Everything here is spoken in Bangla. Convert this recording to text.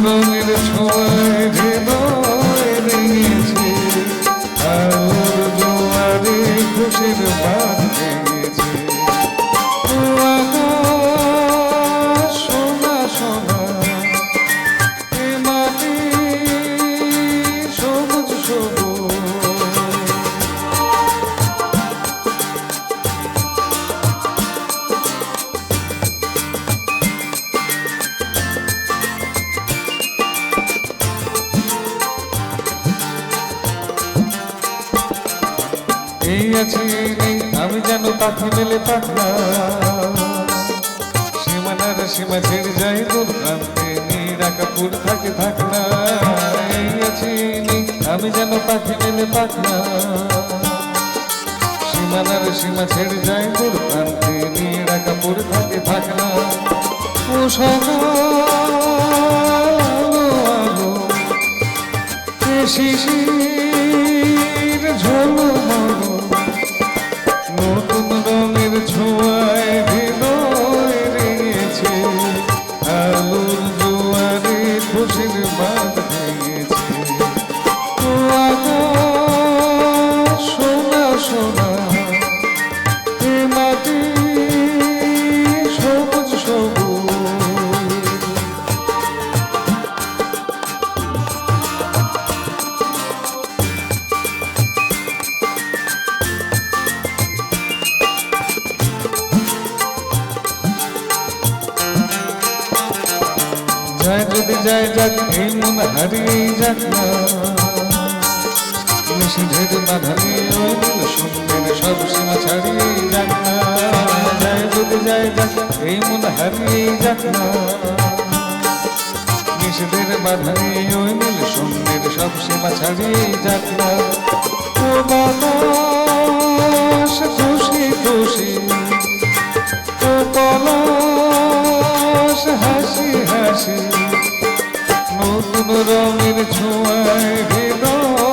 রঙের ছোঁয়ায় হৃদয় ভেঙেছে, আলোর জোয়ারে খুশির বাঁধ ভেঙেছে। ও আকাশ সোনা সোনা, এ মাটি সবুজ সবুজ। এই আছে নেই আমি যেন পাখি মেলে পাখনা, সীমানার সীমা ছেড়ে যাই দূর প্রান্তে, নিরাকাপুর থাকে থাকনা। এই আছে নেই আমি যেন পাখি মেলে পাখনা, সীমানার সীমা ছেড়ে যাই দূর প্রান্তে, নিরাকাপুর থাকে থাকনা। ও সকাল আলো শিশির ঝলমলো, নতুন রঙের ছোঁয়ায় হৃদয় রেঙেছে, আলোর জোয়ারে খুশির বাঁধ ভেঙেছে। ও আকাশ সোনা সোনা, এ মাটি সবুজ সবুজ। যায় যদি যায় যাক এই মন হারিয়ে যাক না, নিষেধের বাধারে ওই নীল সুন্দর সব সীমা ছাড়িয়ে যাক না। যায় যদি যায় যাক এই মন হারিয়ে যাক না, নিষেধের বাধারে ওই নীল সুন্দর সব সীমা ছাড়িয়ে যাক না। ও বাতাস খুশি খুশি, ও পলাশ হাসি হাসি, নতুন রঙের ছোঁয়ায় হৃদয়